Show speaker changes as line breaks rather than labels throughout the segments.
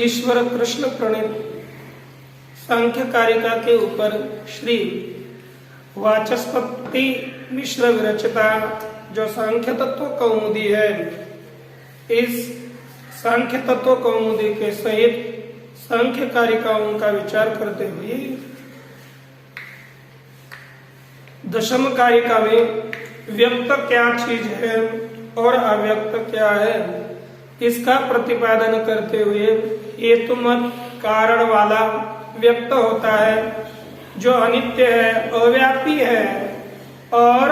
ईश्वर कृष्ण प्रणीत सांख्य कारिका के ऊपर श्री वाचस्पति मिश्र विरचिता जो सांख्य तत्व कौमुदी है, इस सांख्य तत्व कौमुदी के सहित सांख्य कारिकाओं का विचार करते हुए दशम कारिका में व्यक्त क्या चीज है और अव्यक्त क्या है, इसका प्रतिपादन करते हुए हेतुमत कारण वाला व्यक्त होता है जो अनित्य है, अव्यापी है और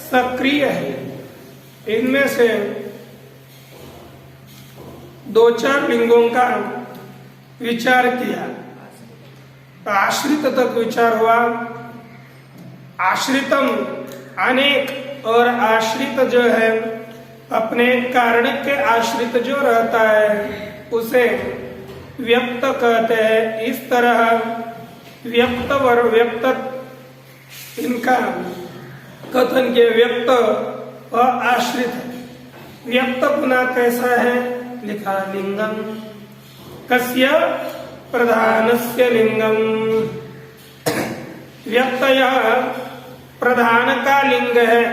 सक्रिय है। इनमें से दो चार लिंगों का विचार किया। आश्रित तक विचार हुआ। आश्रितम अनेक और आश्रित जो है अपने कारण के आश्रित जो रहता है उसे व्यक्त कहते हैं। इस तरह व्यक्त और व्यक्त इनका कथन के व्यक्त और आश्रित है। व्यक्त पुनः कैसा है लिखा, लिंगम कस्य प्रधानस्य लिंगम। व्यक्त यह प्रधान का लिंग है,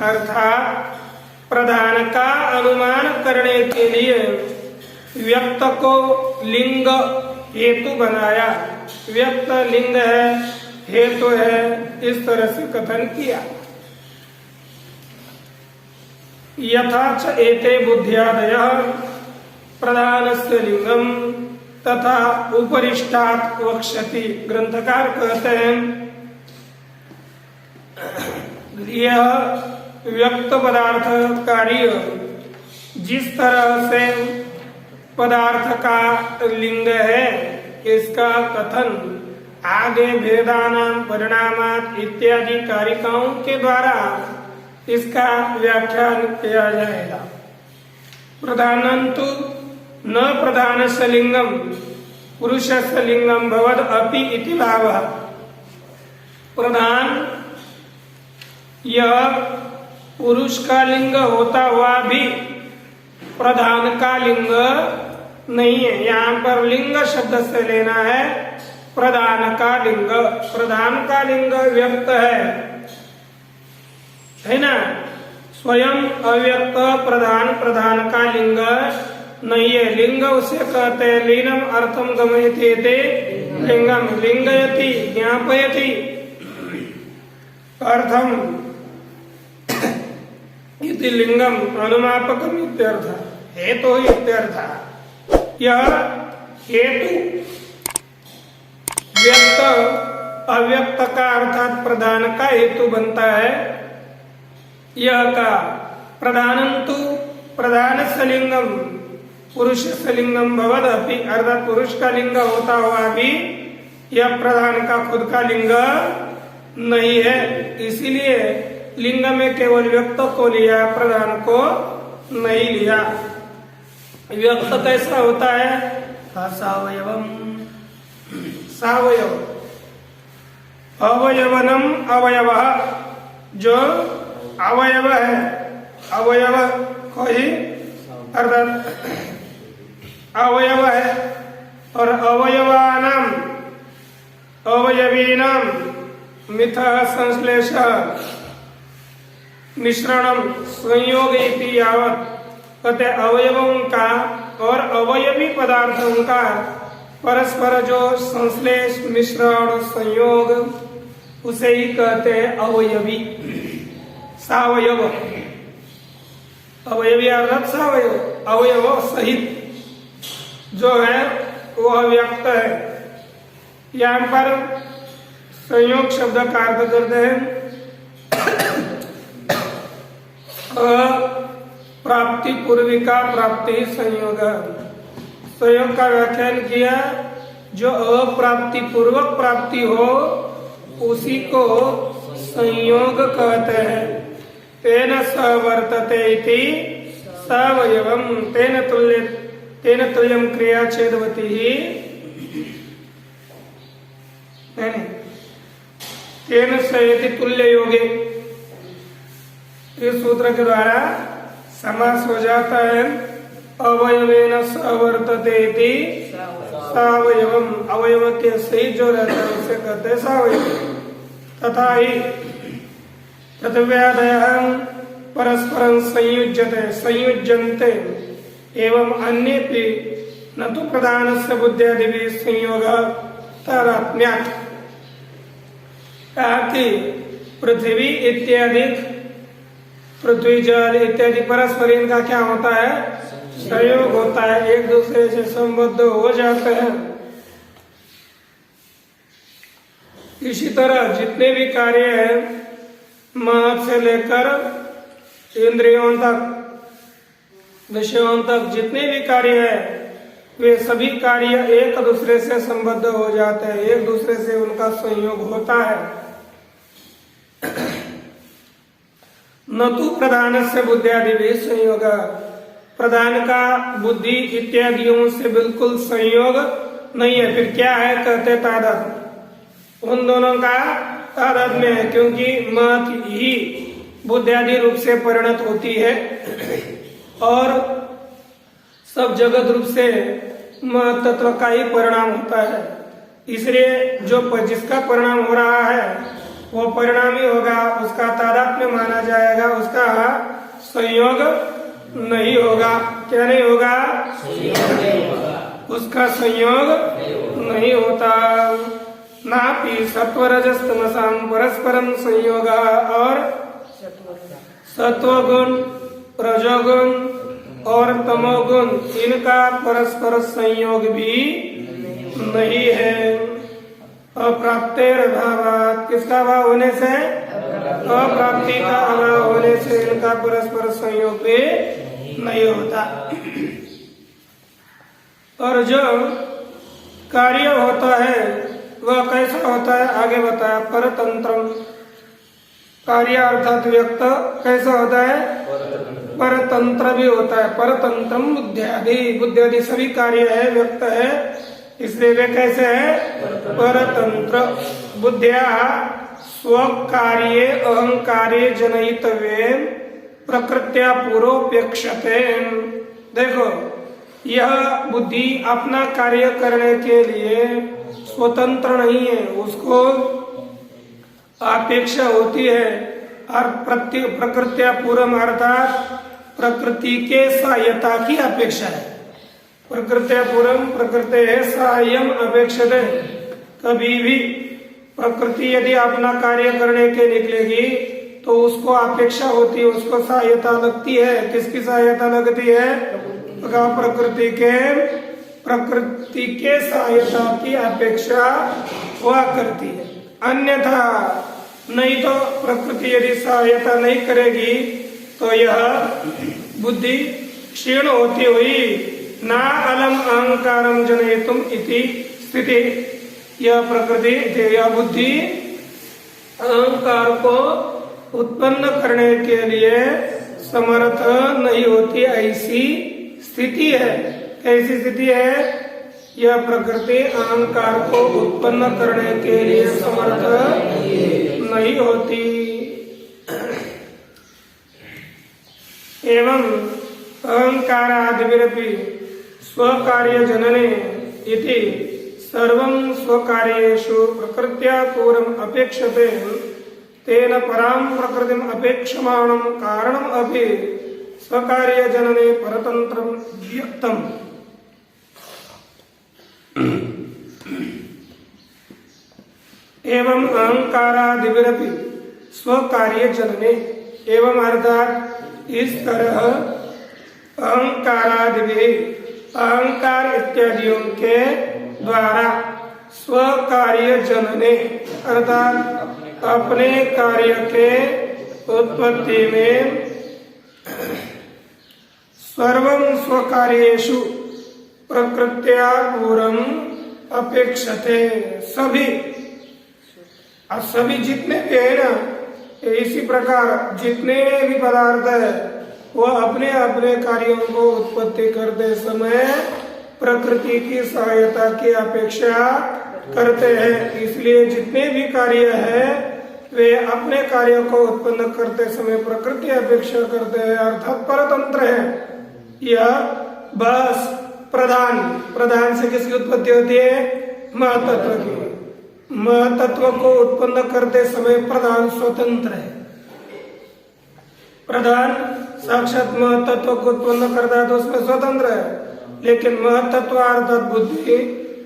अर्थात प्रधान का अनुमान करने के लिए व्यक्त को लिंग हेतु बनाया। व्यक्त लिंग है, हेतु है, इस तरह से कथन किया। यथाच एते बुद्ध्यादयः प्रधानस्य लिंगम तथा उपरिष्टात् वक्ष्यति। ग्रंथकार कहते हैं यह व्यक्त पदार्थ कार्य जिस तरह से पदार्थ का लिंग है, इसका कथन आगे भेदानां परिणामात् इत्यादि कारिकाओं के द्वारा इसका व्याख्यान किया जाएगा। प्रधानंतु न प्रधानस्य लिंगम पुरुषस्य लिंगम भवद अपि इति भावः। प्रधान यह पुरुष का लिंग होता हुआ भी प्रधान का लिंग नहीं है। यहाँ पर लिंग शब्द से लेना है प्रधान का लिंग। प्रधान का लिंग व्यक्त है ना। स्वयं अव्यक्त प्रधान का लिंग नहीं है। लिंग उसे कहते हैं लीनम अर्थम गमयति लिंगम लिंगयति ज्ञापयति अर्थम इति लिंगम अनुमापकम इत्यर्थ। हेतु इत्यर्थ। यह हेतु व्यक्त अव्यक्त का अर्थात प्रधान का हेतु बनता है। यह का प्रधानंतु प्रधान सलिंगम पुरुष सलिंगम भवदपि, अर्थात पुरुष का लिंग होता हुआ भी यह प्रधान का खुद का लिंग नहीं है, इसीलिए लिंग में केवल व्यक्त को लिया, प्रधान को नहीं लिया। व्यक्त कैसा होता है? सावयवम, सावयव, अवयवनम अवयव, जो अवयव है, अवयव कोई अर्थात अवयव है, और अवयवानाम अवयवीनाम मिथः संश्लेष मिश्रणम संयोग इति यावत, कहते अवयवों का और अवयवी पदार्थों का परस्पर जो संश्लेष मिश्रण संयोग, उसे ही कहते हैं अवयवी, सावयव। अवयवी अर्थात सावयव, अवयव सहित जो है वो अव्यक्त है। यहाँ पर संयोग शब्द का अर्थ करते हैं प्राप्ति पूर्विका प्राप्ति संयोग। संयोग का व्याख्यान किया, जो अप्राप्ति पूर्वक प्राप्ति हो उसी को संयोग कहते हैं। तेन सवर्तते इति सावयवम, तेन तुल्यम क्रिया छेदवती ही, तेन सयति तुल्य योगे, इस सूत्र के द्वारा समास हो जाता है अवयवेन सवर्तते इति सावयवम, अवयव के सहित जो रहता है उसे कहते हैं सावयव। तथा ही तद्व्यादयः परस्परं संयुज्यते संयुज्यन्ते एवं अन्येपि न तो प्रधानस्य बुद्ध्यादिभिः संयोगः तादात्म्यात्। कहा कि पृथ्वी इत्यादि, पृथ्वी जल इत्यादि परस्पर इनका क्या होता है? संयोग होता है, एक दूसरे से संबद्ध हो जाते हैं। इसी तरह जितने भी कार्य हैं, मन से लेकर इंद्रियों तक, विषयों तक, जितने भी कार्य है वे सभी कार्य एक दूसरे से संबद्ध हो जाते हैं, एक दूसरे से उनका संयोग होता है। न तो प्रधान से बुद्धियादि भी संयोग, प्रधान का बुद्धि इत्यादियों से बिल्कुल संयोग नहीं है। फिर क्या है? कहते तादात्म्य, उन दोनों का तादात्म्य है, क्योंकि मत ही बुद्धियादि रूप से परिणत होती है और सब जगत रूप से मत तत्व का ही परिणाम होता है। इसलिए जो जिसका परिणाम हो रहा है वो परिणाम ही होगा, उसका तादात्म्य माना जाएगा, उसका संयोग नहीं होगा। क्या नहीं होगा? उसका संयोग नहीं होता। नापि सत्वरजस्तमसाम परस्परम संयोग, और सत्वगुण, रजोगुण और तमोगुण इनका परस्पर संयोग भी नहीं है। अप्राप्तेर अभावात्, किसका अभाव होने से? अप्राप्ति का अभाव होने से इनका परस्पर संयोग भी नहीं होता। और जो कार्य होता है वह कैसा होता है? आगे बताया, परतंत्रम। कार्य अर्थात व्यक्त कैसा होता है? परतंत्र भी होता है। परतंत्रम बुद्ध्यादि, बुद्ध्यादि सभी कार्य है, व्यक्त है, इसलिए वे कैसे है? परतंत्र। बुद्धिया स्वकार्ये अहंकार्ये जनयितव्ये प्रकृत्या पूर्वोपेक्षते। देखो, यह बुद्धि अपना कार्य करने के लिए स्वतंत्र नहीं है, उसको अपेक्षा होती है। और प्रकृत्या पूर्व अर्थात प्रकृति के सहायता की अपेक्षा है। प्रकृत्या पूर्व प्रकृति है सहायम अपेक्षित है। कभी भी प्रकृति यदि अपना कार्य करने के निकलेगी तो उसको अपेक्षा होती है, उसको सहायता लगती है। किसकी सहायता लगती है? प्रकृति के सहायता की अपेक्षा हुआ करती है। अन्यथा नहीं तो प्रकृति यदि सहायता नहीं करेगी तो यह बुद्धि क्षीण होती हुई ना अलम अहंकारम जनयितुम इति स्थिति, यह प्रकृति यह बुद्धि अहंकार को उत्पन्न करने के लिए समर्थ नहीं होती, ऐसी स्थिति है। कैसी स्थिति है? यह प्रकृति अहंकार को उत्पन्न करने के लिए समर्थ नहीं होती। एवं अहंकारादिभिरपि स्वकार्य जनने इति सर्वं स्वकार्येषु प्रकृत्या पूर्वम् अपेक्षते, तेन परां प्रकृतिम् अपेक्षमाणं कारणम् अपि स्वकार्य जनने परतंत्रं व्यक्तम्। एवं अहंकारादिभिरपि स्वकार्य जनने, एवं अर्थात इस तरह अहंकारादिभिः अहंकार इत्यादियों के द्वारा स्वकार्य जनने अर्थात अपने कार्य के उत्पत्ति में सर्वं स्वकार्येषु प्रकृत्या पूर्वम् अपेक्षते, सभी जितने भी है ना, इसी प्रकार जितने भी पदार्थ है वह अपने अपने कार्यों को उत्पत्ति करते समय प्रकृति की सहायता की अपेक्षा करते हैं। इसलिए जितने भी कार्य है वे अपने कार्यों को उत्पन्न करते समय प्रकृति अपेक्षा करते हैं, अर्थात परतंत्र है। यह बस प्रधान से किसकी उत्पत्ति होती है? महतत्व की। महतत्व को उत्पन्न करते समय प्रधान स्वतंत्र है। प्रधान साक्षात महतत्व को उत्पन्न करता है तो उसमें स्वतंत्र है, लेकिन महतत्व अर्थात बुद्धि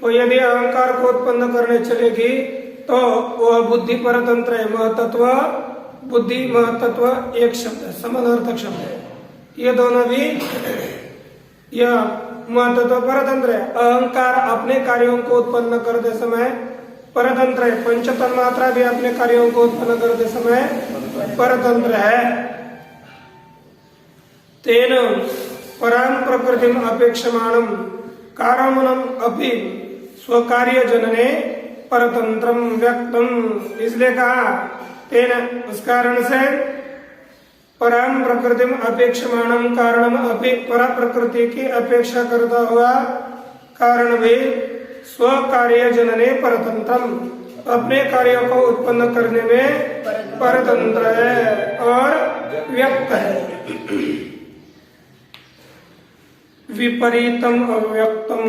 वो यदि अहंकार को उत्पन्न करने चलेगी तो वह बुद्धि परतंत्र है। महतत्व बुद्धि महतत्व एक शब्द है, समानार्थक शब्द है। ये दोनों भी, यह महतत्व परतंत्र है। अहंकार अपने कार्यों को उत्पन्न करते समय परतंत्र है। पंच तन्मात्रा भी अपने कार्यों को उत्पन्न करते समय परतंत्र है। तेन परां प्रकृतिम अपेक्षमाणं कारणम् अपि स्वकार्य जनने परतंत्रम व्यक्तम, इसलिए कहा तेन उस कारण से परां प्रकृतिम अपेक्षमाणं कारणम अपि, परा प्रकृति की अपेक्षा करता हुआ कारण भी स्वकार्य जनने परतंत्रम, अपने कार्यों को उत्पन्न करने में परतंत्र है और व्यक्त है। विपरीतम अव्यक्तम,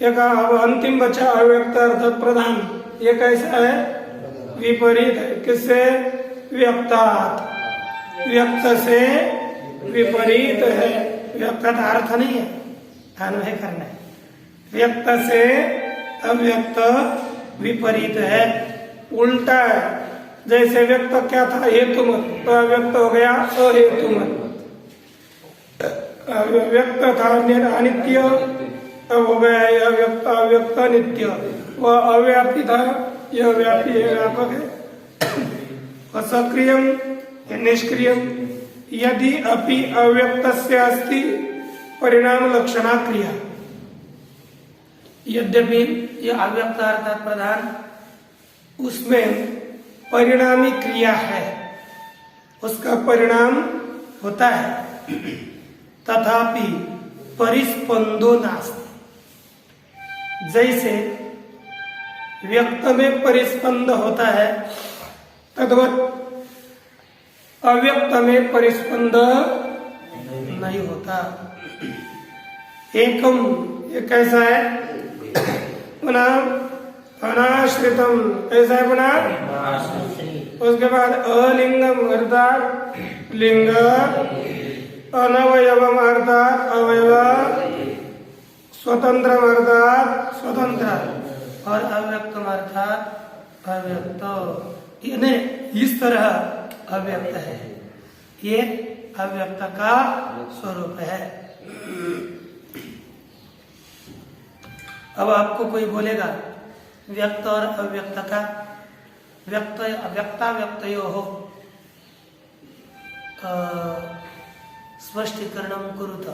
एक अंतिम बचा अव्यक्त अर्थात प्रधान। ये कैसा है? विपरीत है। किससे? व्यक्तात्, व्यक्त से विपरीत है। व्यक्त का अर्थ नहीं है, अन्वय करना है। व्यक्त से अव्यक्त विपरीत है, उल्टा है। जैसे व्यक्त क्या था? हेतुमत, तो अव्यक्त हो गया अहेतुमत। व्यक्त था अनित्य, अब हो गया यह व्यक्त अव्यक्त नित्य। वह अव्यापी था, यह व्यापी है, व्यापक है। सक्रियम निष्क्रियम, यदि अपि अव्यक्तस्य अस्ति परिणाम लक्षणा क्रिया, यद्यपि यह अव्यक्त अर्थात प्रधान, उसमें परिणामी क्रिया है, उसका परिणाम होता है। तथापि परिस्पंदो नास्ति, जैसे व्यक्त में परिस्पंद होता है तद्वत् अव्यक्त में परिस्पंद नहीं होता। एकम, ये कैसा है? पुनः अनाश्रितम, कैसा है पुनः? उसके बाद अलिंगम अर्थात लिंग, अनवयवम अर्थात अवयव, स्वतंत्र अर्थात स्वतंत्र, और अव्यक्तम अर्थात अव्यक्त। यानी इस तरह अव्यक्त है, ये अव्यक्त का स्वरूप है। अब आपको कोई बोलेगा व्यक्त और अव्यक्त का व्यक्ताव्यक्तयो हो स्पष्टीकरणम कुरुत,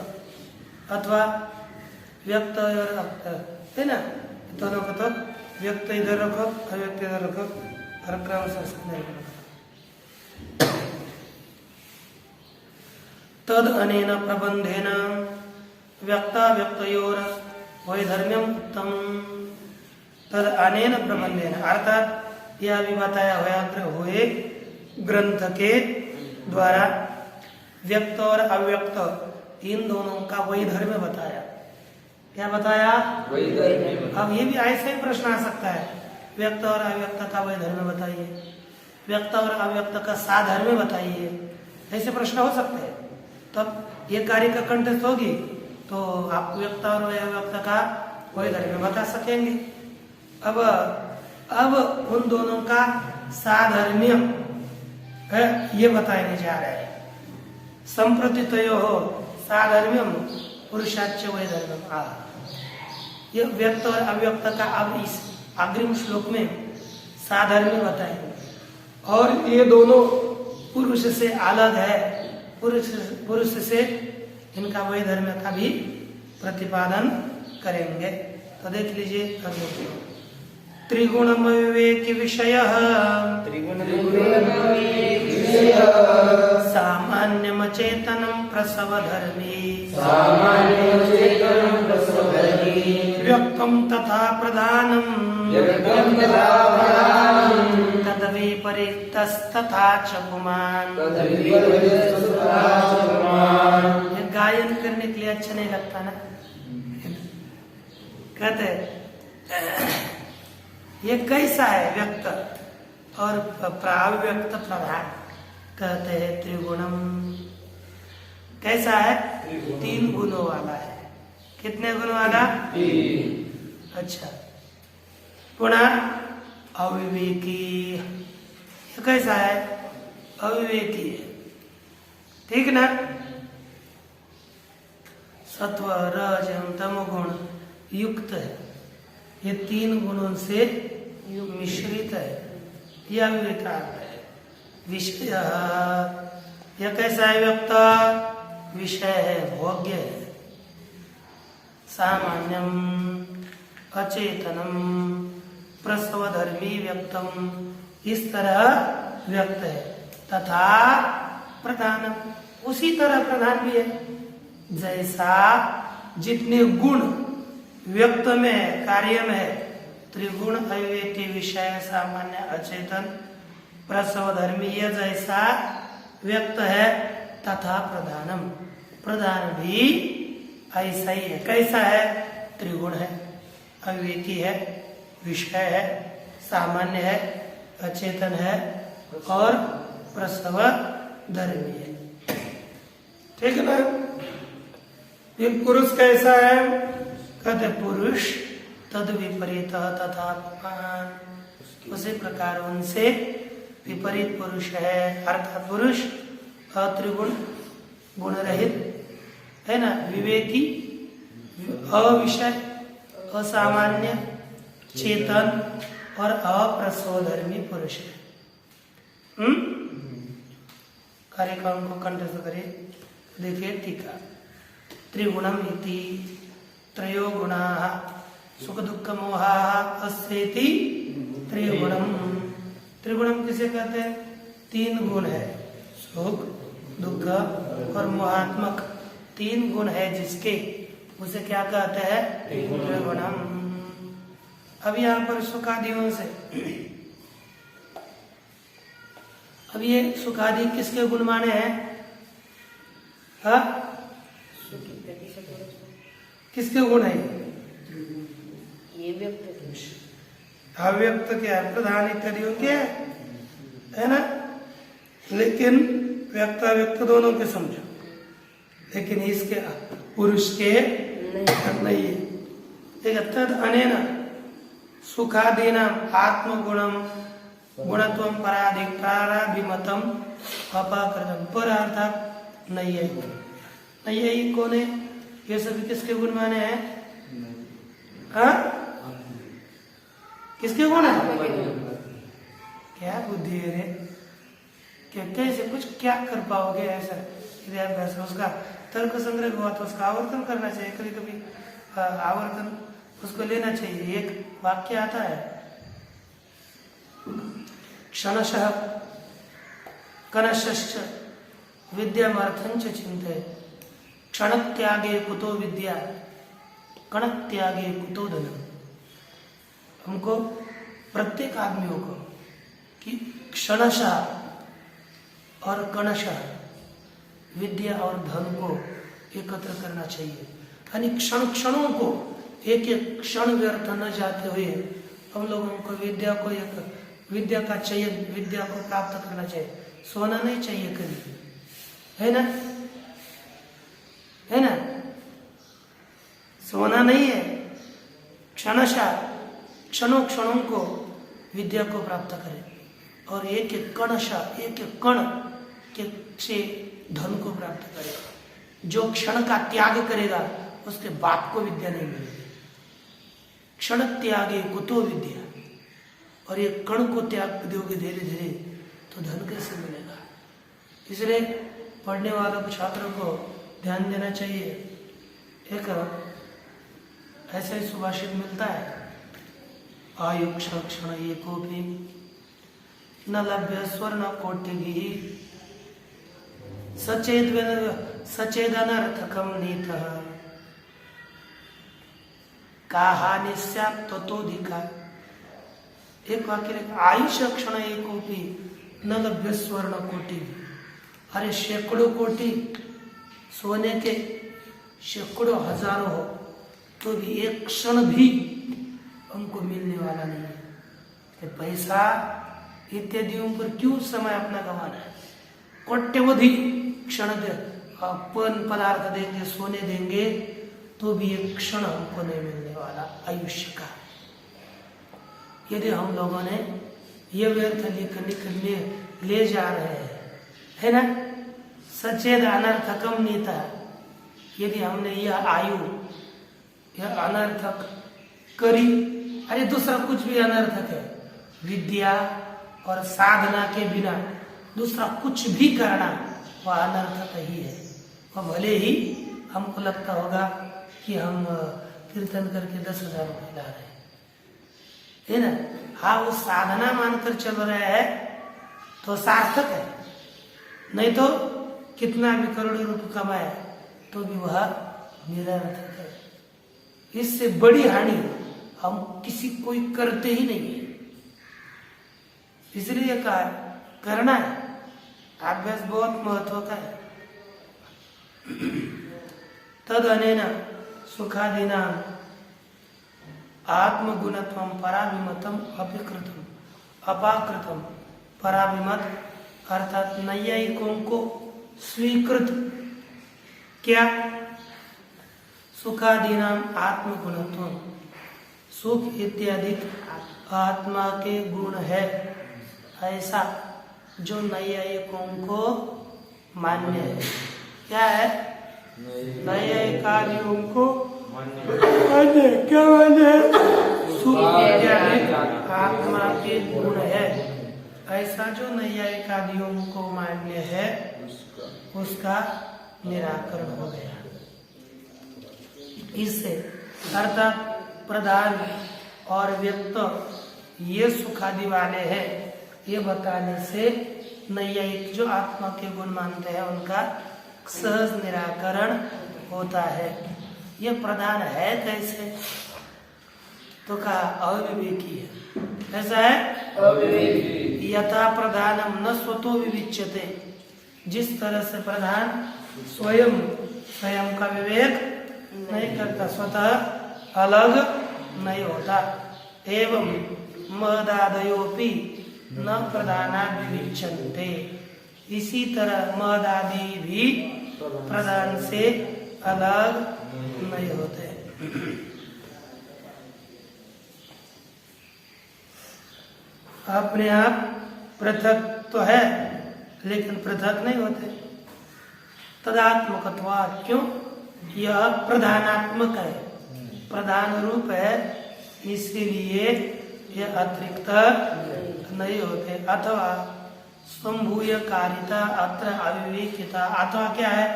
अथवा व्यक्त और है ना, दोनों को तो व्यक्त इधर रखो अव्यक्त इधर रखो और क्रम से तद अनेन प्रबंधेन व्यक्ताव्यक्तयोर वैधर्म्यम उत्तम। तद अनेन प्रबंधेन अर्थात यह भी बताया हुए ग्रंथ के द्वारा व्यक्त और अव्यक्त इन दोनों का वैधर्म्य बताया। क्या बताया? वैधर्म्य। अब ये भी ऐसे ही प्रश्न आ सकता है, व्यक्त और अव्यक्त का वैधर्म्य बताइए, व्यक्त और अव्यक्त का साधर्म्य बताइए, ऐसे प्रश्न हो सकते हैं। तब ये कार्य का कंठस्थ होगी तो आप व्यक्त और अव्यक्त का वैधर्म्य बता सकेंगे। अब उन दोनों का साधर्म्य है ये बताने जा रहे हैं। संप्रतितयो हो साधर्म्यम पुरुषाच्च वैधर्म्यम। ये व्यक्त और अव्यक्त का अब इस अग्रिम श्लोक में साधर्म्य बताएंगे, और ये दोनों पुरुष से अलग है, पुरुष से इनका वैधर्म्य का भी प्रतिपादन करेंगे। तो देख लीजिए अगले श्लोक। त्रिगुणम विवेकी विषय सामान्यम चेतनम प्रसवधर्मी व्यक्तम तथा प्रधानम तद्विपरीतस्तथा च पुमान्। ये गायन करने के लिए अच्छा नहीं लगता ना, कहते ये कैसा है व्यक्त और अव्यक्त प्रधान। कहते हैं त्रिगुणम, कैसा है? 3 गुणों वाला है। कितने गुण वाला? 3। अच्छा, पुनः अविवेकी, ये कैसा है? अविवेकी है, ठीक ना। सत्व रज एवं तमोगुण युक्त है, ये 3 गुणों से मिश्रित है, यह अविवेकार्थ है। विषय, यह कैसा है? व्यक्त विषय है, भोग्य है। सामान्यम अचेतनम प्रसवधर्मी व्यक्तम, इस तरह व्यक्त है। तथा प्रधानम, उसी तरह प्रधान भी है। जैसा जितने गुण व्यक्त में है, कार्य में है, त्रिगुण अविवेकी विषय सामान्य अचेतन प्रसवधर्मी, यह जैसा व्यक्त है तथा प्रधानम, प्रधान भी ऐसा ही है। कैसा है? त्रिगुण है, अविवेकी है, विषय है, सामान्य है, अचेतन है और प्रसव धर्मी है, ठीक है ना। ये पुरुष कैसा है? कहते पुरुष तद विपरीत तथा पुमान्, उसी प्रकार उनसे विपरीत पुरुष है। अर्थात पुरुष अत्रिगुण गुण रहित है ना, विवेकी, अविषय, असामान्य, चेतन और अप्रसवधर्मी पुरुष है। कार्यक्रम को कंठस्थ करिए। देखिए टीका। त्रिगुणम इति त्रयो गुणाः सुख दुख मोहाः अस्येति त्रिगुणम। त्रिगुणम किसे कहते हैं? 3 गुण है, सुख दुख और मोहात्मक 3 गुण है जिसके, उसे क्या कहते हैं? त्रिगुणम। अब यहाँ पर सुखादियों से, अब ये सुखादि किसके गुण माने हैं? हाँ, किसके गुण है?
ये व्यक्त
अव्यक्त क्या है? प्रधान इत्यादि क्या है ना। लेकिन व्यक्त अव्यक्त दोनों के समझो, लेकिन इसके पुरुष के नहीं है। ठीक है। तद अनेन सुखादीनाम आत्मगुणम गुणत्वम पराभिमतम अपाकृतम। पर अर्थात नैयायिक। नैयायिक कौन है? ये सभी किसके गुण माने हैं? हाँ, किसके गुण है? क्या बुद्धि है रे? क्या कैसे कुछ क्या कर पाओगे ऐसा? अभ्यास उसका तर्क संग्रह हुआ तो उसका आवर्तन करना चाहिए। कभी कभी आवर्तन उसको लेना चाहिए। एक वाक्य आता है, क्षणशः कनशश्च विद्यामर्थं च चिन्तयेत्, क्षणत्यागे कुतो विद्या, कणत्यागे कुतो धनम्। हमको प्रत्येक आदमियों को कि क्षणशः और कणशः विद्या और धन को एकत्र करना चाहिए। यानी क्षण क्षणों को एक एक क्षण व्यर्थ न जाते हुए हम लोगों को विद्या का चयन, विद्या को प्राप्त करना चाहिए। सोना नहीं चाहिए कभी, है ना? है ना? सोना नहीं है। क्षणशः क्षणों क्षणों को विद्या को प्राप्त करें और एक एक कणशः, एक एक कण के से धन को प्राप्त करेगा। जो क्षण का त्याग करेगा उसके बाप को विद्या नहीं मिलेगी। क्षण त्यागे कुतो विद्या, और ये कण को त्याग दोगे धीरे धीरे तो धन कैसे मिलेगा? इसलिए पढ़ने वालों को, छात्रों को ध्यान देना चाहिए। एक ऐसा ही सुभाषित मिलता है, आयु क्षण क्षण एकोपि न लभ्य स्वर्ण कोटिभिः सचेदनर्थकं नीतः का हानि स्यात् ततोऽधिका। एक वाक्य लिखा, आयुष क्षण एकोपि न लभ्य स्वर्ण कोटि। अरे सैकड़ों कोटि सोने के सैकड़ों हजारों हो तो भी एक क्षण भी हमको मिलने वाला नहीं है। पैसा इत्यादियों पर क्यों समय अपना गंवाना है? कोट्यवधि क्षण पदार्थ देंगे, सोने देंगे तो भी एक क्षण हमको नहीं मिलने वाला आयुष्य का। यदि हम लोगों ने ये व्यर्थ निकलने ले जा रहे हैं, है ना? सचेद अनर्थकम नीता। यदि हमने यह आयु, यह अनर्थक करी, अरे दूसरा कुछ भी अनर्थक है, विद्या और साधना के बिना दूसरा कुछ भी करना वह अनर्थक ही है। वह भले ही हमको लगता होगा कि हम कीर्तन करके 10,000 रुपये ला रहे हैं, है ना? हाँ, वो साधना मानकर चल रहे हैं तो सार्थक है, नहीं तो कितना भी करोड़ों रुपये कमाए तो भी वह निरर्थक है। इससे बड़ी हानि हम किसी कोई करते ही नहीं है। इसलिए कहा करना है, अभ्यास बहुत महत्व का है। तद अनेन सुखादीना आत्मगुणत्वं पराभिमतम अपाकृतम। पराभिमत अर्थात नैयायिकों को स्वीकृत क्या? सुखादीना आत्मगुणत्वम, सुख इत्यादि आत्मा के गुण है, ऐसा जो नैयायिकों को मान्य है। क्या है? नैयायिकादियों को मान्य। क्या मान्य है? सुख इत्यादि आत्मा के गुण है, ऐसा जो नैयायिकादियों को मान्य है उसका निराकरण हो गया। इससे अर्थात प्रधान और व्यक्त ये सुखादि वाले हैं, ये बताने से नैयायिक जो आत्मा के गुण मानते हैं उनका सहज निराकरण होता है। ये प्रधान है कैसे? तो कहा अविवेकी है। ऐसा है अविवेकी। यथा प्रधानम न स्वतो विविच्यते, जिस तरह से प्रधान स्वयं का विवेक नहीं करता, स्वतः अलग नहीं होता। एवं महदादयोपि न प्रधानाद् विविच्यन्ते, इसी तरह महदादि भी प्रधान से अलग नहीं होते। अपने आप पृथक तो है लेकिन पृथक नहीं होते। तदात्मकत्वात्, क्यों? यह प्रधानात्मक है, प्रधान रूप है, इसीलिए यह अतिरिक्त नहीं होते। अथवा संभूय कारिता अत्र अविवेकिता, अथवा क्या है?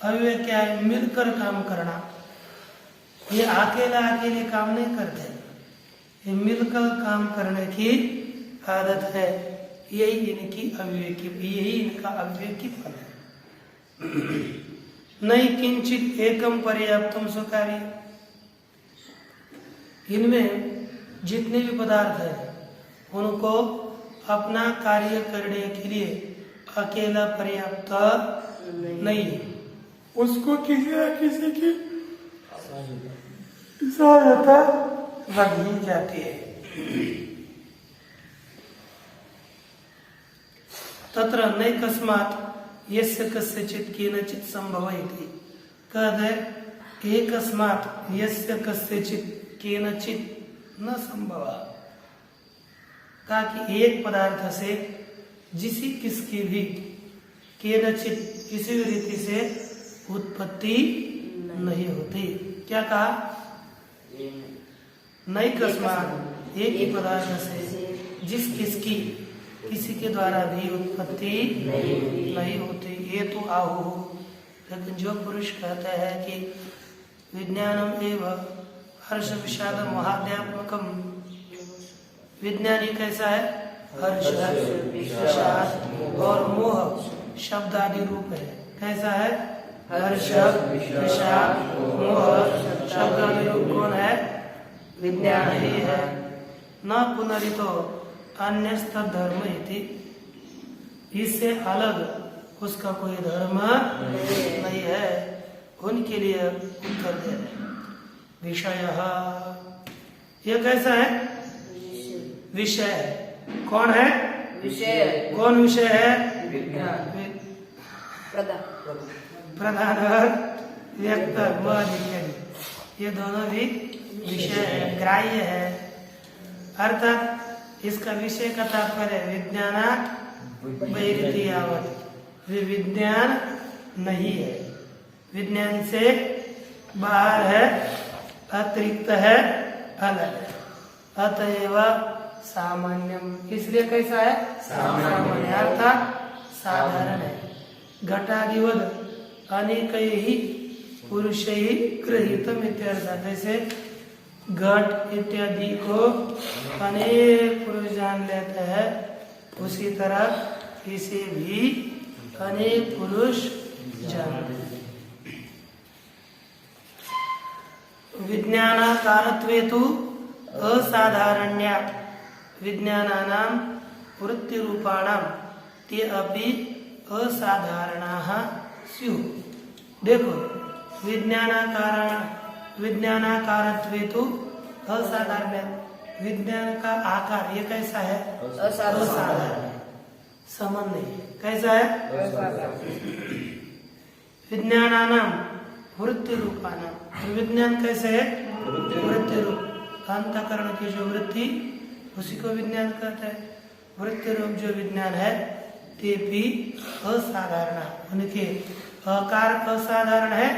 अविवेक क्या है? मिलकर काम करना। ये अकेला अकेले काम नहीं करते, ये मिलकर काम करने की आदत है। यही इनकी अविवेकी, यही इनका अविवेकी फल है। नहीं किंचित एकम पर्याप्तम स्वकार्य, इनमें जितने भी पदार्थ है उनको अपना कार्य करने के लिए अकेला पर्याप्त नहीं है, उसको किसी न किसी की सहायता लगी जाती है। तत्र नैकस्मात् यस्य कस्यचित् केनचित् संभवति, कहते एकस्मात् यस्य कस्यचित् केनचित् न संभव, कहा कि एक पदार्थ से जिसी किसकी भी केनचित् किसी भी रीति से उत्पत्ति नहीं होती। क्या कहा? नैकस्मात्, एक ही पदार्थ से जिस किसकी किसी के द्वारा भी उत्पत्ति नहीं होती। ये तो आहु, लेकिन जो पुरुष कहता है कि विज्ञानम एवं हर्ष विषाद महाध्यात्मकम, विज्ञान ही कैसा है? हर्ष विषाद और मोह शब्द आदि रूप है। कैसा है? हर्ष विषाद मोह शब्द आदि रूप कौन है? विज्ञान ही है। न पुनरितो अन्यस्त धर्म इति, इससे अलग उसका कोई धर्म नहीं है। उनके लिए उत्तर दे रहे। विषय, यह कैसा है? विषय। कौन है?
विषय। कौन
विषय है?
विज्ञान।
प्रधान और व्यक्त, ये दोनों भी विषय है, ग्राह्य है। अर्थात इसका विषय का तात्पर्य विज्ञानात् बहिर्तीयावत्, वे विज्ञान नहीं है, विज्ञान से बाहर है, अतिरिक्त है, अलग है। अतएव सामान्यम, इसलिए कैसा है? सामान्य, अर्थात साधारण है। घटादिवद अनेकैः पुरुषैः गृहीतम इत्यर्थ, जैसे घट इत्यादि को अनेक पुरुष जान लेते हैं, उसी तरह इसे भी अनेक पुरुष जानते हैं। विज्ञानाकारत्वे तु असाधारण्यात् विज्ञानानां वृत्तिरूपाणां ते अपि असाधारणाः स्युः। देखो, विज्ञानाकारत्वे तु असाधारण, विज्ञान का आकार ये कैसा है? असाधारण है, समान नहीं है। कैसा है? विज्ञानानां वृत्ति रूपानां, विज्ञान कैसे है? वृत्ति रूप, अंतःकरण की जो वृत्ति उसी को विज्ञान कहते हैं। वृत्ति रूप जो विज्ञान है ते भी असाधारण, उनके आकार असाधारण है,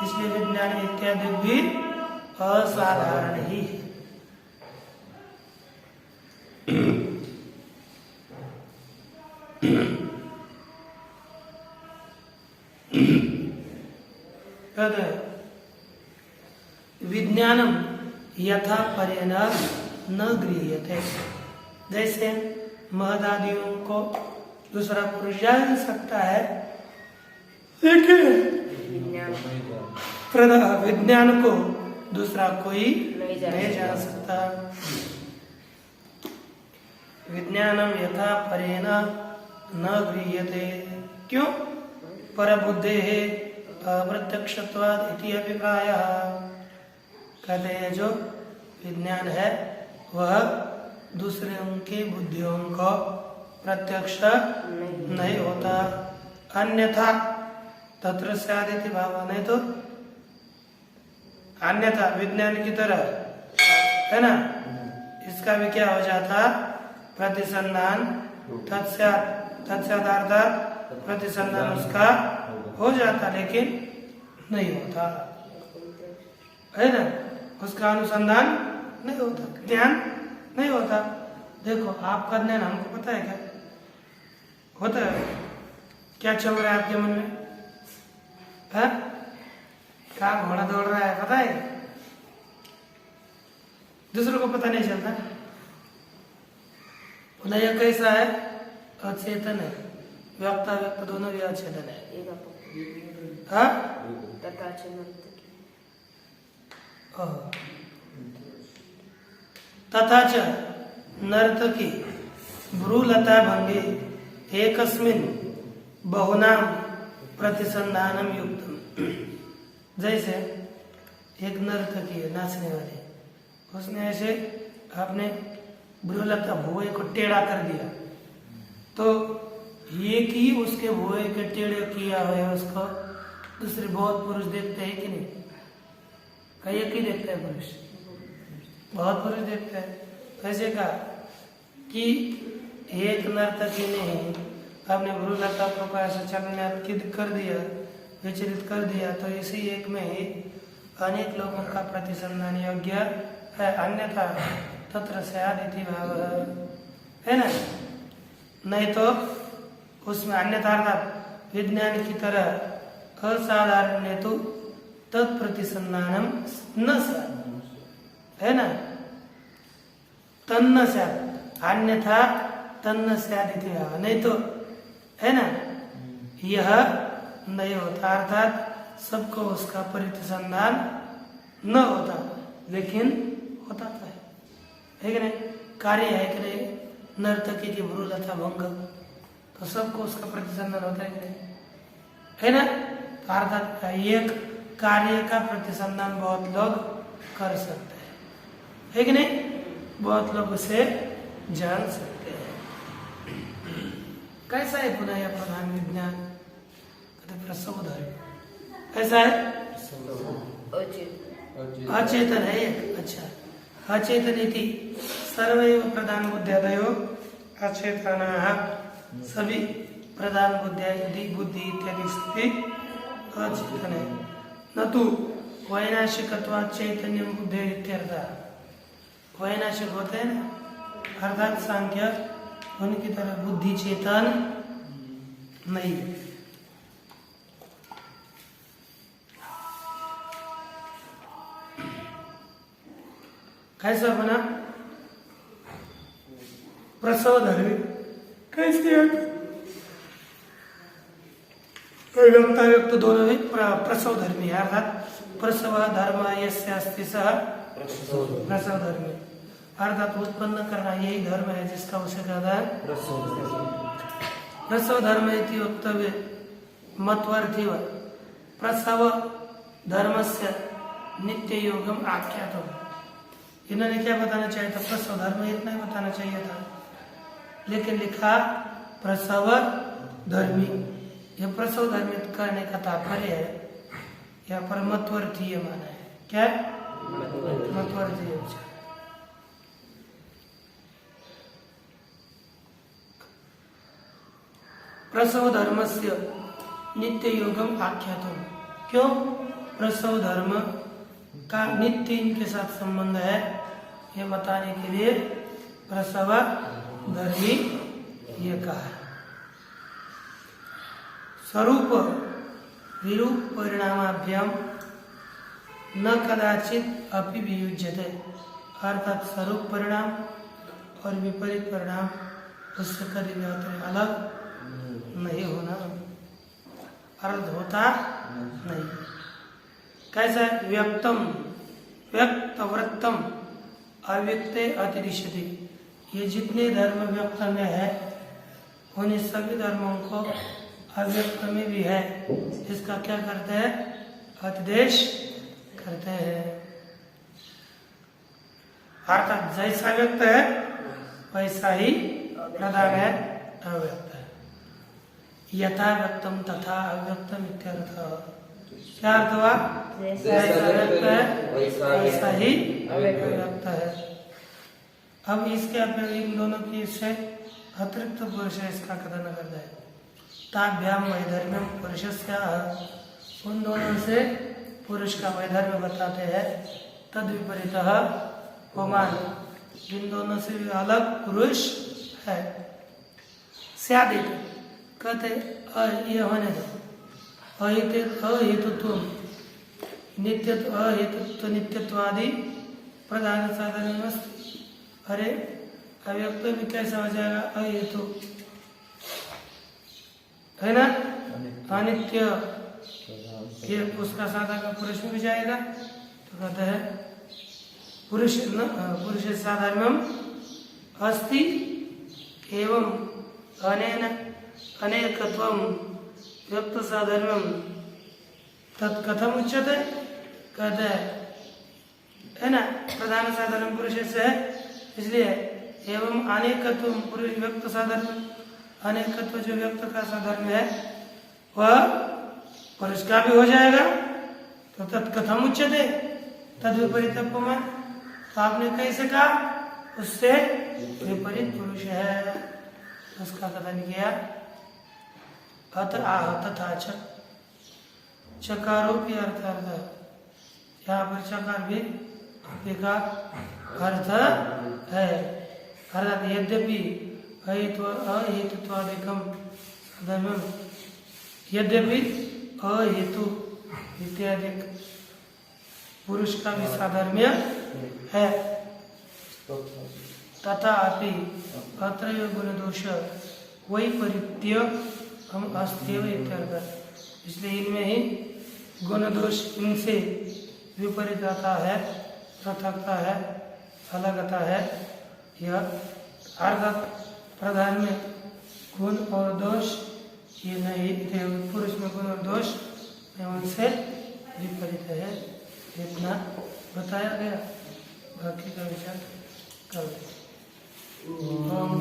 इसलिए विज्ञान इत्यादि भी असाधारण ही है। विज्ञानम यथा पर्यन न गृह्यते, जैसे महदादियों को दूसरा पुरुष जान सकता है, लेकिन विज्ञान को दूसरा कोई नहीं जान सकता। विज्ञानम यथा पर्यन न गृह्यते, क्यों? परबुद्धेः अप्रत्यक्षत्वात् इति अभिप्रायः, कहते हैं जो विज्ञान है वह दूसरे उनकी बुद्धियों को प्रत्यक्ष नहीं होता। अन्यथा तत्र स्यादिति भाव, नहीं तो अन्यथा विज्ञान की तरह है ना, इसका भी क्या हो जाता? प्रतिसंधान तत्स्यात्, तत्स्यात् अर्थात प्रतिसंधान उसका हो जाता लेकिन नहीं होता, है ना, उसका अनुसंधान नहीं होता, ज्ञान नहीं होता। देखो आपका ज्ञान हमको पता है क्या होता है, क्या चल रहा है आपके मन में, है क्या घोड़ा दौड़ रहा है पता है, दूसरों को पता नहीं चलता। यह कैसा है, अचेतन है, व्यक्त व्यक्त दोनों भी अचेतन है। हाँ तथा च नर्तकी भ्रूलता भंगे एकस्मिन् बहुनाम प्रतिसंधानम युक्तम। जैसे एक नर्तकी है, नाचने वाली, उसने ऐसे अपने भ्रूलता भुए को टेढ़ा कर दिया, तो एक ही उसके भुए के टेढ़े किया है उसको दूसरे बहुत पुरुष देखते हैं कि नहीं, कई एक ही देखते हैं पुरुष, बहुत पुरुष देखते हैं। ऐसे कहा कि एक नर्तकी ने अपने भ्रूलता को ऐसा चलने कर दिया, विचलित कर दिया, तो इसी एक में ही अनेक लोगों का प्रतिसंधान योग्य है, अन्यथा तत्र स्यादिति भाव है ना, नहीं तो उसमें अन्यथा विज्ञान की तरह असाधारण हेतु तत्प्रतिसंधानम न स्यात्, है ना, तन्न स्यात्, अन्यथा तन्न स्यादिति भाव, नहीं तो है ना, यह नहीं होता, अर्थात सबको उसका प्रतिसंधान न होता लेकिन होता है कि नहीं, कार्य है कि नहीं, नर्तकी की भ्रूलता भंग, तो सबको उसका प्रतिसंधान होता है कि नहीं, है ना, अर्थात एक कार्य का प्रतिसंधान बहुत लोग कर सकते हैं, है कि नहीं, बहुत लोग उसे जान सकते हैं। कैसा है पुनः यह प्रधान विज्ञान, कहते प्रसव धर्म, कैसा है, अचेतन है एक, अच्छा, अचेतन इति सर्वैव प्रधान बुद्ध्यादयो अचेतनाः, सभी प्रधान बुद्धि इत्यादि स्थिति अचेतन है, न तो वैनाशिकत्वात् चैतन्यम बुद्धि इत्यर्थः, वैनाशिक होते हैं ना, अर्थात सांख्य उनकी तरह बुद्धि चेतन नहीं। कैसा बना प्रसव धर्मी, कैसे व्यक्ता व्यक्त दोनों ही प्रसव धर्मी है, अर्थात प्रसव धर्म यस्य अस्ति सः प्रसव धर्मी, अर्थात उत्पन्न करना यही धर्म है जिसका उसे कहता है प्रसव धर्म इति वक्तव्य मत्वर्थी व प्रसव धर्मस्य नित्य योगम आख्यातम। इन्होंने क्या बताना चाहिए था, प्रसव धर्म इतना ही बताना चाहिए था, लेकिन लिखा प्रसव धर्मी। यह प्रसव धर्मी करने का तात्पर्य है, यहाँ पर मत्वर्थीय माना है, क्या मत्वर्थीय। प्रसव धर्मस्य नित्य योगम आख्यातम, क्यों, प्रसव धर्म का नित्य इनके साथ संबंध है, ये बताने के लिए प्रसव धर्मी ये कहा। स्वरूप विरूप परिणामाभ्याम न कदाचित अपि वियुज्यते, अर्थात स्वरूप परिणाम और विपरीत परिणाम उससे कभी भी अलग नहीं होना, अर्थ होता नहीं। कैसा व्यक्तम व्यक्तवृत्तम अव्यक्ते अतिरिष्यति, ये जितने धर्म व्यक्त में है उन सभी धर्मों को अव्यक्त में भी है, इसका क्या करते हैं, अतिदेश करते हैं, अर्थात जैसा व्यक्त है वैसा ही प्रधान है, अव्यक्त है। यथा व्यक्तम तथा अव्यक्तम इत्यर्थः, क्या अर्थ हुआ, जैसा व्यक्त है वैसा ही अव्यक्त है। अब इसके अपेक्षा इन दोनों की से अतिरिक्त पुरुष इसका कथन करता है। ताभ्याम वैधर्म्यम पुरुषस्य, उन दोनों से पुरुष का वैधर्म्य बताते हैं। तद विपरीत होमान, जिन दोनों से भी अलग पुरुष है। स्यादित कहते ये होने दो, अहेतुत्व नित्यत्व, अहेतुत्व नित्यत्वादि प्रधान साधन मस्त। अरे अव्यक्त भी कैसा हो जाएगा? अहेतु है ना, अनित्य, ये उसका साधन का पुरुष में भी जाएगा। तो कहते हैं पुरुष पुरुष साधर्म्यम अस्ति एवं अनेन अनेकत्वम व्यक्त साधर्म्यम तत्कथम उच्यते। कहते है ना, प्रधान साधर्म पुरुष से है, इसलिए एवं अनेकत्व पुरुष व्यक्त साधर्म, अनेकत्व जो व्यक्त का साधर्म है वह पुरुष का भी हो जाएगा। तो तत्कथम उच्यते, तद विपरीत अपमान। तो आपने कैसे कहा? उससे विपरीत पुरुष है, उसका कथन किया। अत आह तथा चकारोपी अर्थ, यहाँ पर चकार भी विकार अर्थ है। अर्थात यद्यपि अहेतुत्वादिकम साधर्म्यम, यद्यपि अहेतु इत्यादि पुरुष का भी साधर्म्य है, तथा अपि अत्रैव गुण दोष वैपरीत्य हम अस्त्यव इत्यर्थ। इसलिए इनमें ही गुण दोष इनसे विपरीत आता है, पृथकता है, अलगता है। यह अर्थात प्रधान में गुण और दोष ये नहीं, पुरुष में गुण और दोष उनसे विपरीत है, इतना बताया गया। बाकी का विचार कल। ओम